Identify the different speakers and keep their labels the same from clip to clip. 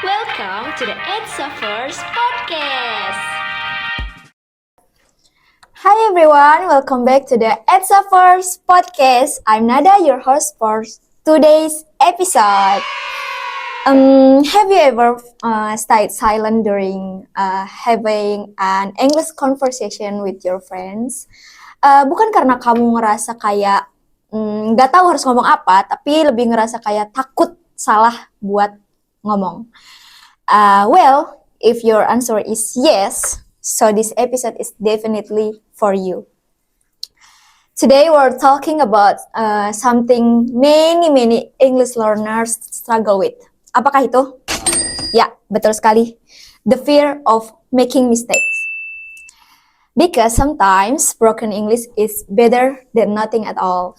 Speaker 1: Welcome to the It's a First podcast.
Speaker 2: Hi everyone, welcome back to the It's a First podcast. I'm Nada, your host for today's episode. Have you ever stayed silent during having an English conversation with your friends? Bukan karena kamu ngerasa kayak nggak tahu harus ngomong apa, tapi lebih ngerasa kayak takut salah buat ngomong. Well, if your answer is yes, so this episode is definitely for you. Today we're talking about something many English learners struggle with. Apakah itu? Ya, betul sekali. The fear of making mistakes. Because sometimes broken English is better than nothing at all.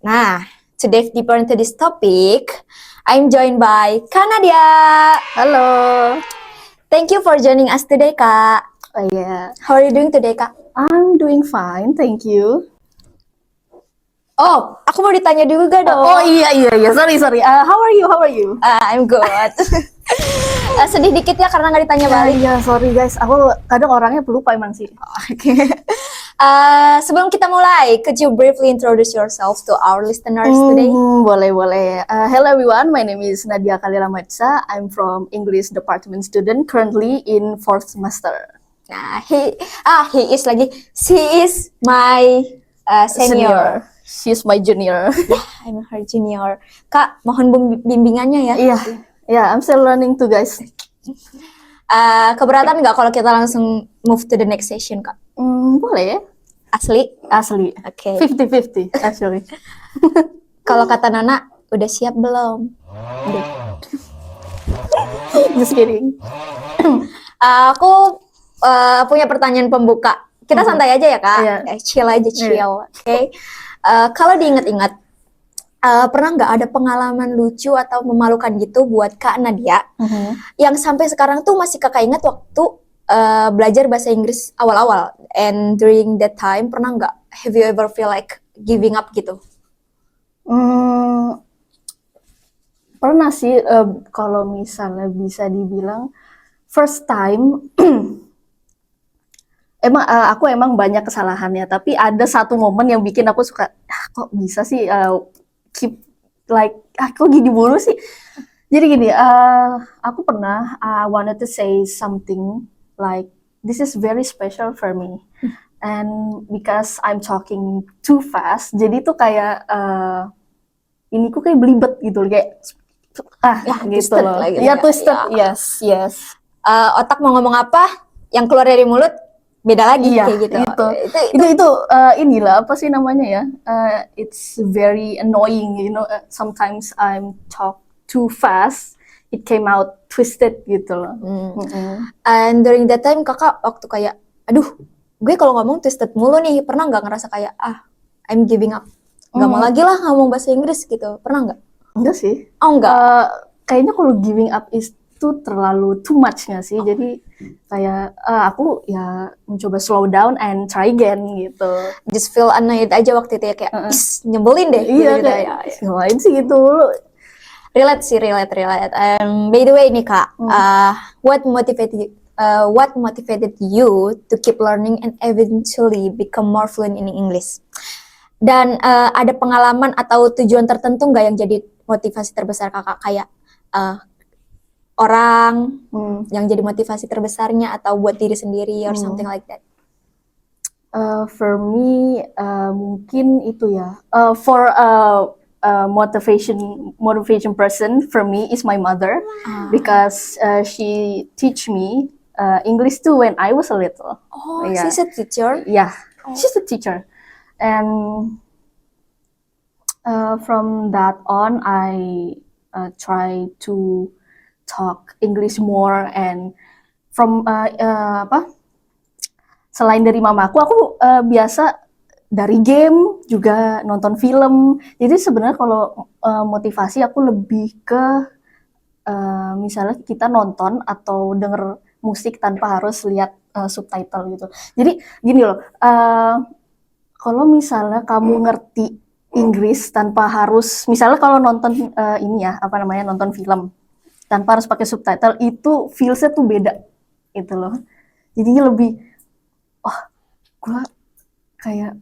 Speaker 2: Nah, to dive deeper into this topic, I'm joined by Kak Nadia.
Speaker 3: Halo.
Speaker 2: Thank you for joining us today, Kak.
Speaker 3: Oh yeah.
Speaker 2: How are you doing today, Kak?
Speaker 3: I'm doing fine, thank you.
Speaker 2: Oh, aku mau ditanya juga dong.
Speaker 3: Oh iya. Sorry. How are you?
Speaker 2: I'm good. Sedih dikit ya karena nggak ditanya balik.
Speaker 3: Iya, sorry guys. Aku kadang orangnya pelupa emang sih.
Speaker 2: Oke. Sebelum kita mulai, could you briefly introduce yourself to our listeners today?
Speaker 3: Boleh. Hello everyone, my name is Nadia Khalila Matsa. I'm from English Department student, currently in 4th semester.
Speaker 2: Nah, she is my senior.
Speaker 3: She's my junior.
Speaker 2: I'm her junior. Kak, mohon bimbingannya ya.
Speaker 3: Iya, I'm still learning too guys.
Speaker 2: Keberatan nggak kalau kita langsung move to the next session, Kak?
Speaker 3: Boleh ya?
Speaker 2: Asli? Oke.
Speaker 3: 50-50 actually.
Speaker 2: Kalau kata Nana, udah siap belum?
Speaker 3: Udah. Just kidding.
Speaker 2: Aku punya pertanyaan pembuka. Kita santai aja ya, Kak.
Speaker 3: Iya.
Speaker 2: Chill aja. Oke. Kalau diingat-ingat, pernah nggak ada pengalaman lucu atau memalukan gitu buat Kak Nadia yang sampai sekarang tuh masih Kakak ingat waktu belajar bahasa Inggris awal-awal? And during that time, pernah nggak, have you ever feel like giving up gitu?
Speaker 3: Pernah sih, kalau misalnya bisa dibilang first time. Aku emang banyak kesalahannya, tapi ada satu momen yang bikin aku suka, kok bisa sih keep like, kok gini mulu sih. Jadi gini, aku pernah wanted to say something like, this is very special for me, and because I'm talking too fast, jadi tuh kayak ini kok kayak belibet gitu, kayak gitu loh.
Speaker 2: Like,
Speaker 3: Ya twisted, yes.
Speaker 2: Otak mau ngomong apa, yang keluar dari mulut beda lagi, kayak gitu.
Speaker 3: Itu inilah apa sih namanya ya? It's very annoying, you know. Sometimes I'm talk too fast, it came out twisted gitu loh.
Speaker 2: And during that time Kakak waktu kayak, aduh, gue kalau ngomong twisted mulu nih, pernah nggak ngerasa kayak, I'm giving up, nggak mau lagi lah ngomong bahasa Inggris gitu, pernah nggak?
Speaker 3: Enggak sih.
Speaker 2: Oh enggak.
Speaker 3: Kayaknya kalau giving up itu terlalu too much nggak sih? Jadi kayak aku ya mencoba slow down and try again gitu.
Speaker 2: Just feel annoyed aja waktu itu ya, kayak nyebelin deh.
Speaker 3: Iya
Speaker 2: gitu,
Speaker 3: kayak ngapain sih gitu.
Speaker 2: Relate. By the way nih Kak, what motivated you to keep learning and eventually become more fluent in English? Dan ada pengalaman atau tujuan tertentu nggak yang jadi motivasi terbesar Kakak, kayak orang yang jadi motivasi terbesarnya, atau buat diri sendiri or something like that?
Speaker 3: For me, mungkin itu ya. For motivation person for me is my mother, because she teach me English too when I was a little.
Speaker 2: Oh, she's a teacher?
Speaker 3: Yeah, she's a teacher, and from that on, I try to talk English more, and from selain dari mamaku, aku biasa dari game juga nonton film. Jadi sebenarnya kalau motivasi aku lebih ke misalnya kita nonton atau denger musik tanpa harus lihat subtitle gitu. Jadi gini loh, kalau misalnya kamu ngerti Inggris tanpa harus, misalnya kalau nonton ini ya, nonton film, tanpa harus pakai subtitle itu feelsnya tuh beda gitu loh. Jadinya lebih, gue kayak,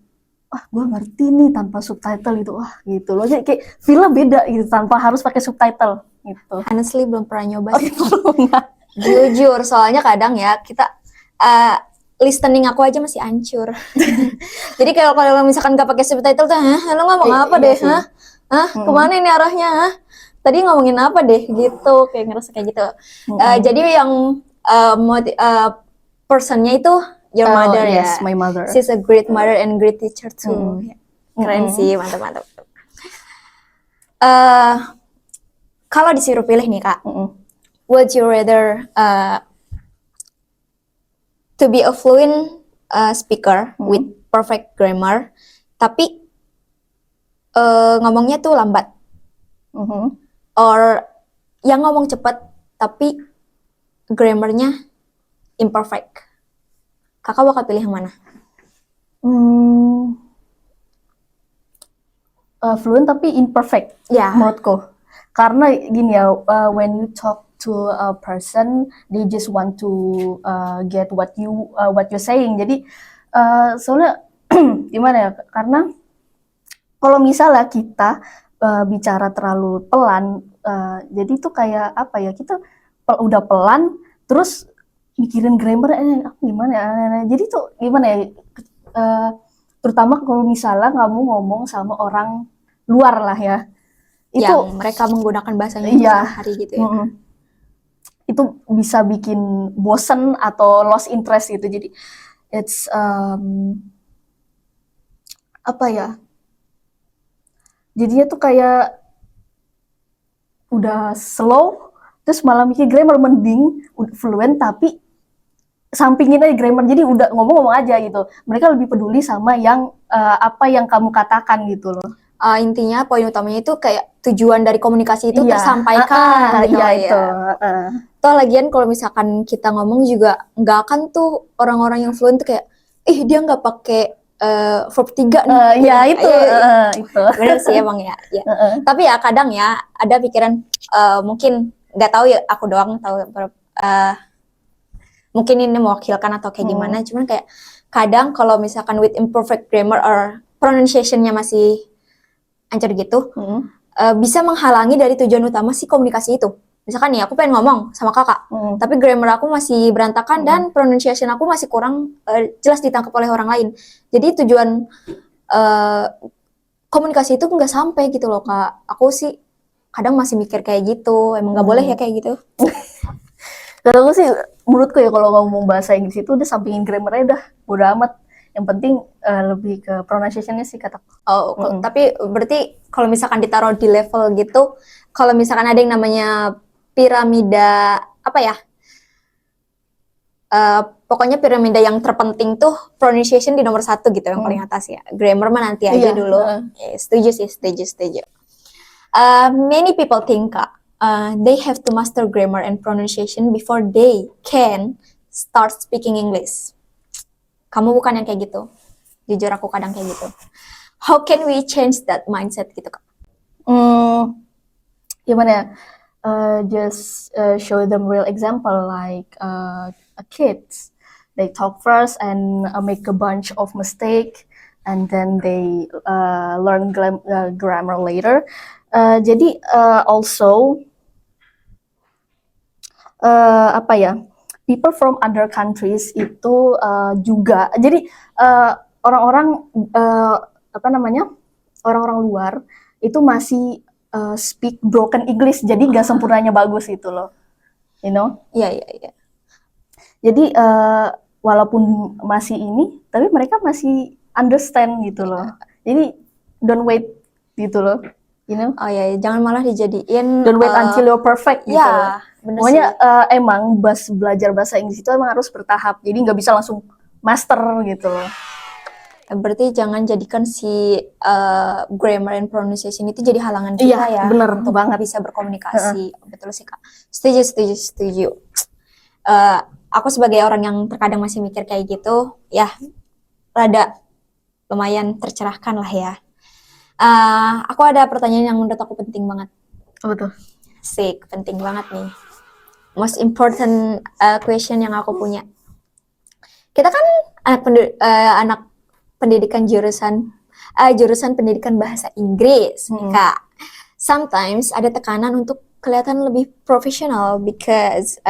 Speaker 3: gue ngerti nih tanpa subtitle itu, gitu loh. Jadi kayak feelnya beda gitu tanpa harus pakai subtitle gitu.
Speaker 2: Honestly belum pernah nyoba sih.
Speaker 3: Enggak.
Speaker 2: Jujur, soalnya kadang ya kita listening aku aja masih hancur. Jadi kalau misalkan gak pakai subtitle tuh, lo ngomong apa
Speaker 3: Iya
Speaker 2: deh?
Speaker 3: sih.
Speaker 2: Kemana ini arahnya? Tadi ngomongin apa deh? Gitu, kayak ngerasa kayak gitu. Jadi yang personnya itu your mother
Speaker 3: Yes,
Speaker 2: ya.
Speaker 3: my mother.
Speaker 2: She's a great mother and great teacher too. Keren sih, mantap. Kalau disuruh pilih nih Kak, would you rather to be a fluent speaker with perfect grammar, tapi ngomongnya tuh lambat, or yang ngomong cepat tapi grammarnya imperfect? Kakak bakal pilih yang mana?
Speaker 3: Fluent tapi imperfect,
Speaker 2: Ya.
Speaker 3: menurutku. Karena gini ya, when you talk to a person, they just want to get what you're saying. Jadi soalnya gimana ya? Karena kalau misalnya kita bicara terlalu pelan, jadi itu kayak apa ya? Kita udah pelan, terus mikirin grammar, gimana ya? Jadi tuh gimana ya? Terutama kalau misalnya kamu ngomong sama orang luar lah ya, itu
Speaker 2: Yang mereka menggunakan bahasanya sehari gitu ya.
Speaker 3: Itu bisa bikin bosen atau lost interest gitu. Jadi it's apa ya? Jadinya tuh kayak udah slow, terus malah mikir grammar, mending fluent tapi sampingin aja grammar, jadi udah ngomong aja gitu. Mereka lebih peduli sama yang apa yang kamu katakan gitu loh.
Speaker 2: Intinya poin utamanya itu kayak tujuan dari komunikasi itu tersampaikan.
Speaker 3: Iya itu.
Speaker 2: Toh lagian kalau misalkan kita ngomong juga nggak akan tuh orang-orang yang fluent tuh kayak, dia nggak pakai verb 3 nih.
Speaker 3: Iya itu. Itu.
Speaker 2: Bener sih emang ya. Tapi ya kadang ya ada pikiran, mungkin nggak tahu ya, aku doang tahu. Mungkin ini mewakilkan atau kayak gimana, cuman kayak kadang kalau misalkan with imperfect grammar or pronunciation-nya masih ancur gitu, bisa menghalangi dari tujuan utama si komunikasi itu. Misalkan nih aku pengen ngomong sama kakak, tapi grammar aku masih berantakan dan pronunciation aku masih kurang jelas ditangkap oleh orang lain. Jadi tujuan komunikasi itu nggak sampai gitu loh Kak. Aku sih kadang masih mikir kayak gitu, emang nggak boleh ya kayak gitu.
Speaker 3: Kalau sih menurutku ya, kalau ngomong bahasa Inggris itu udah sampingin grammarnya udah bodo amat. Yang penting lebih ke pronunciation-nya sih kataku.
Speaker 2: Tapi berarti kalau misalkan ditaruh di level gitu, kalau misalkan ada yang namanya piramida apa ya? Pokoknya piramida yang terpenting tuh pronunciation di nomor 1 gitu, yang paling atas ya. Grammar mah nanti aja dulu. Setuju sih, setuju. Many people think they have to master grammar and pronunciation before they can start speaking English. Kamu bukan yang kayak gitu. Jujur aku kadang kayak gitu. How can we change that mindset gitu Kak?
Speaker 3: Gimana ya? Just show them real example like kids. They talk first and make a bunch of mistake, and then they learn grammar later. Jadi also apa ya? People from other countries itu juga, jadi orang-orang apa namanya, orang-orang luar itu masih speak broken English, jadi nggak sempurnanya bagus gitu loh, you know?
Speaker 2: Iya.
Speaker 3: Jadi walaupun masih ini, tapi mereka masih understand gitu loh. Jadi don't wait gitu loh, you know?
Speaker 2: Oh iya, jangan malah dijadiin
Speaker 3: Don't wait until you're perfect gitu loh.
Speaker 2: Bener
Speaker 3: Pokoknya
Speaker 2: sih.
Speaker 3: emang belajar bahasa Inggris itu emang harus bertahap, jadi nggak bisa langsung master gitu loh.
Speaker 2: Berarti jangan jadikan si grammar and pronunciation itu jadi halangan kita ya.
Speaker 3: Bener
Speaker 2: untuk
Speaker 3: banget.
Speaker 2: bisa berkomunikasi. Betul sih Kak. Setuju. Aku sebagai orang yang terkadang masih mikir kayak gitu, ya rada lumayan tercerahkan lah ya. Aku ada pertanyaan yang menurut aku penting banget.
Speaker 3: Betul.
Speaker 2: Asik, penting banget nih. Most important question yang aku punya. Kita kan anak pendidikan jurusan pendidikan bahasa Inggris, Kak. Sometimes ada tekanan untuk kelihatan lebih profesional because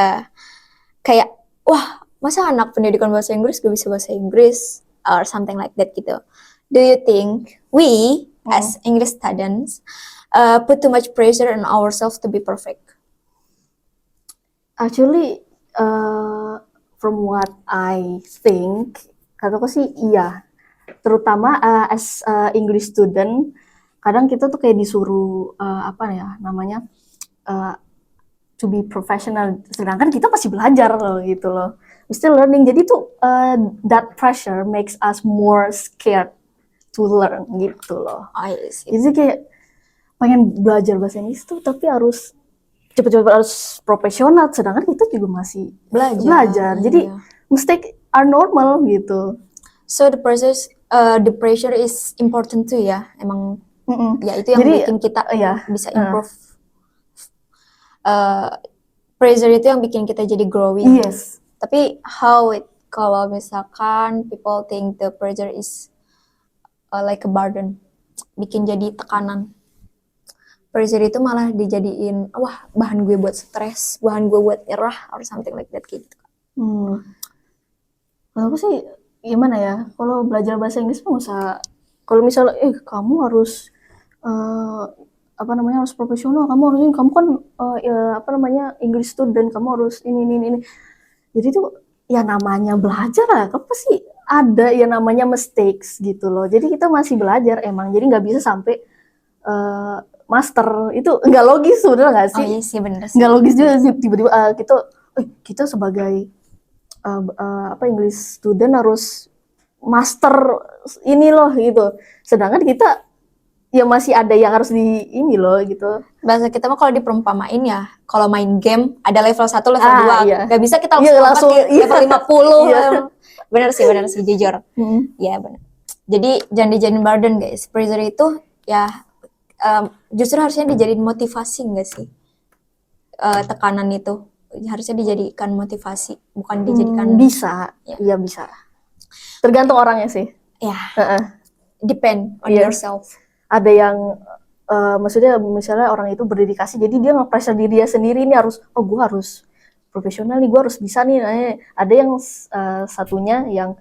Speaker 2: kayak wah, masa anak pendidikan bahasa Inggris gak bisa bahasa Inggris or something like that gitu. Do you think we as English students put too much pressure on ourselves to be perfect?
Speaker 3: Actually, from what I think, kataku sih iya. Terutama as English student, kadang kita tuh kayak disuruh apa ya namanya to be professional. Sedangkan kita masih belajar loh gitu loh. We still learning. Jadi tuh that pressure makes us more scared to learn gitu loh. Jadi kayak pengen belajar bahasa Inggris tuh tapi harus cepet-cepet harus profesional, sedangkan kita juga masih belajar. Jadi mistake are normal gitu.
Speaker 2: So the pressure is important too ya, emang. Ya itu yang
Speaker 3: Jadi,
Speaker 2: bikin kita bisa improve. Pressure itu yang bikin kita jadi growing.
Speaker 3: Yes.
Speaker 2: Tapi kalau misalkan people think the pressure is like a burden, bikin jadi tekanan. Pressure itu malah dijadiin wah bahan gue buat stres, bahan gue buat nyerah or something like that gitu.
Speaker 3: Kalau aku sih gimana ya, kalau belajar bahasa Inggris mah usah, kalau misalnya kamu harus harus profesional, kamu kan English student, kamu harus ini. Jadi tuh ya namanya belajar lah, apa sih ada ya namanya mistakes gitu loh. Jadi kita masih belajar emang, jadi nggak bisa sampai master, itu nggak logis sudah nggak sih?
Speaker 2: Oh iya sih bener sih.
Speaker 3: Nggak logis juga sih tiba-tiba kita sebagai English student harus master ini loh gitu. Sedangkan kita ya masih ada yang harus di ini loh gitu.
Speaker 2: Bahasa kita mah kalau diperumpamain ya, kalau main game ada level 1, level 2.
Speaker 3: Iya.
Speaker 2: Gak bisa kita
Speaker 3: langsung
Speaker 2: level 50.
Speaker 3: Iya.
Speaker 2: Bener sih jujur. Iya bener. Jadi jangan dijadiin burden guys. Pressure itu ya justru harusnya dijadiin motivasi nggak sih? Tekanan itu harusnya dijadikan motivasi, bukan dijadikan
Speaker 3: bisa. Iya bisa. Tergantung orangnya sih.
Speaker 2: Ya. Depend on yourself.
Speaker 3: Ada yang maksudnya misalnya orang itu berdedikasi, jadi dia nge-pressure diri dia sendiri, ini harus gue harus profesional nih, gue harus bisa nih. Ada yang satunya yang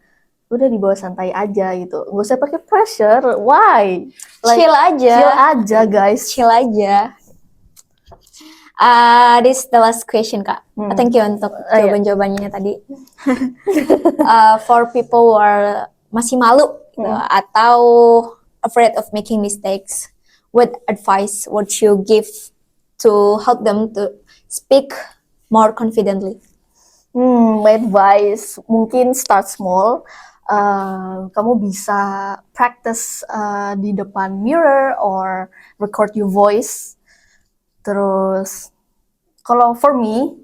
Speaker 3: udah dibawa santai aja gitu, nggak usah pakai pressure. Why?
Speaker 2: Chill aja
Speaker 3: guys.
Speaker 2: Chill aja. This is the last question Kak. Thank you untuk jawaban-jawabannya tadi. For people who are masih malu gitu, atau afraid of making mistakes, what advice would you give to help them to speak more confidently?
Speaker 3: My advice mungkin start small. Kamu bisa practice di depan mirror or record your voice. Terus kalau for me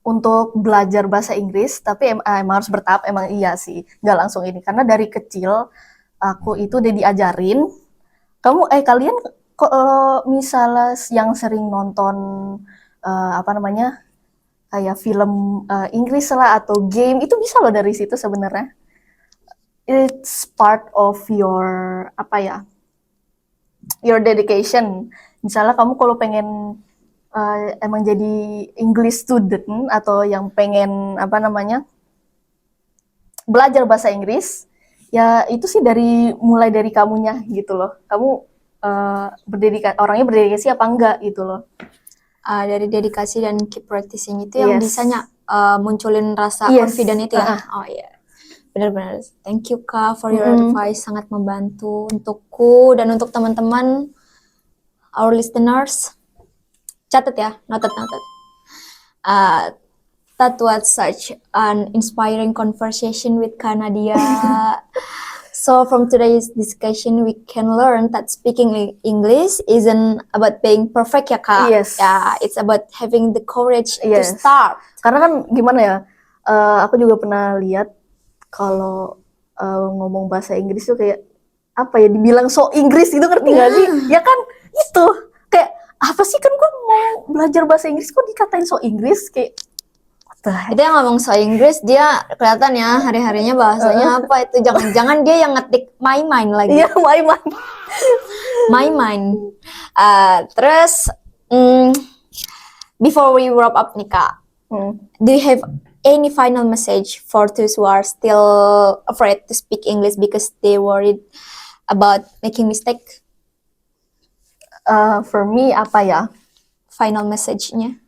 Speaker 3: untuk belajar bahasa Inggris, tapi emang harus bertahap, emang iya sih, nggak langsung ini, karena dari kecil aku itu udah diajarin. Kalian kalau misalnya yang sering nonton kayak film Inggris lah atau game, itu bisa loh dari situ sebenarnya. It's part of your your dedication. Misalnya kamu kalau pengen emang jadi English student atau yang pengen belajar bahasa Inggris, ya itu sih mulai dari kamunya gitu loh. Kamu orangnya berdedikasi apa enggak gitu loh.
Speaker 2: Dari dedikasi dan keep practicing itu yang bisanya munculin rasa confident itu ya. Oh iya, benar-benar. Thank you Kak for your advice, sangat membantu untukku dan untuk teman-teman our listeners. Catat ya, noted. That was such an inspiring conversation with Kak Nadia. So from today's discussion, we can learn that speaking English isn't about being perfect ya Kak.
Speaker 3: Yes.
Speaker 2: Yeah, it's about having the courage to start.
Speaker 3: Karena kan gimana ya, aku juga pernah lihat kalau ngomong bahasa Inggris tuh kayak dibilang so Inggris gitu, ngerti nggak sih? Ya kan itu sih, kan gue mau belajar bahasa Inggris kok dikatain so Inggris kayak what the heck?
Speaker 2: Itu yang ngomong so Inggris, dia kelihatan ya hari-harinya bahasanya apa itu. Jangan-jangan dia yang ngetik my mind lagi.
Speaker 3: Iya, my.
Speaker 2: My mind. Terus, before we wrap up nih Kak, do you have any final message for those who are still afraid to speak English because they worried about making mistake?
Speaker 3: For me apa ya?
Speaker 2: Final message-nya.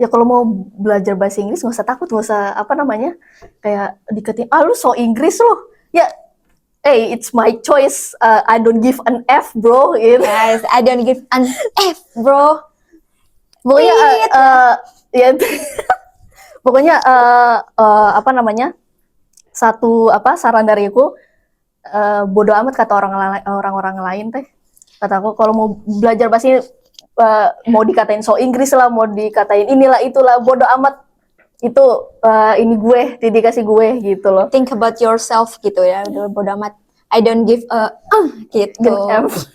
Speaker 3: Ya kalau mau belajar bahasa Inggris nggak usah takut, nggak usah apa namanya kayak diketin lu so Inggris lo. Ya, hey, it's my choice. I don't give an F, bro. Gitu.
Speaker 2: Yes, I don't give an F, bro.
Speaker 3: Pokoknya ya pokoknya apa namanya satu saran dariku, bodo amat kata orang-orang lain teh. Kataku kalau mau belajar bahasa ini, mau dikatain so Inggris lah, mau dikatain inilah itulah, bodo amat. Itu ini gue, dedikasi gue gitu loh.
Speaker 2: Think about yourself gitu ya, udah bodo amat. I don't give a gitu.
Speaker 3: F.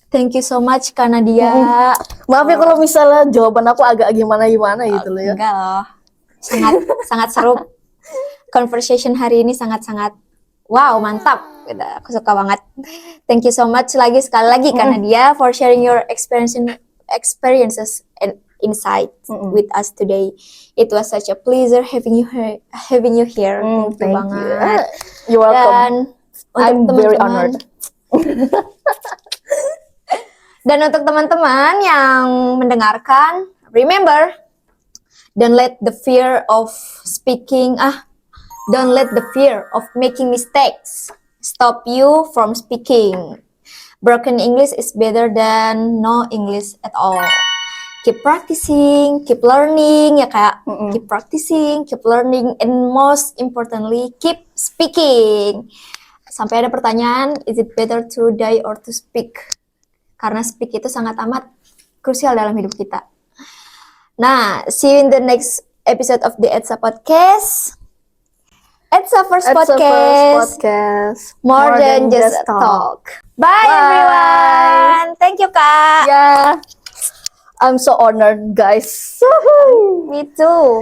Speaker 2: Thank you so much Kak Nadia.
Speaker 3: Maaf ya kalau misalnya jawaban aku agak gimana gitu loh ya.
Speaker 2: Enggak loh. Sangat seru. Conversation hari ini sangat-sangat wow, mantap. Gitu. Aku suka banget. Thank you so much sekali lagi Kak Nadia for sharing your experiences and insight with us today. It was such a pleasure having you here. Thank you banget.
Speaker 3: You're welcome.
Speaker 2: Dan
Speaker 3: I'm very honored.
Speaker 2: Dan untuk teman-teman yang mendengarkan, remember, don't let the fear of making mistakes stop you from speaking. Broken English is better than no English at all. Keep practicing, keep learning, ya kayak keep practicing, keep learning, and most importantly, keep speaking. Sampai ada pertanyaan, is it better to die or to speak? Karena speak itu sangat amat krusial dalam hidup kita. Nah, see you in the next episode of the ETSA Podcast. ETSA First Podcast. More than just a talk. Bye everyone. Thank you Kak.
Speaker 3: Yeah. I'm so honored, guys.
Speaker 2: Me too.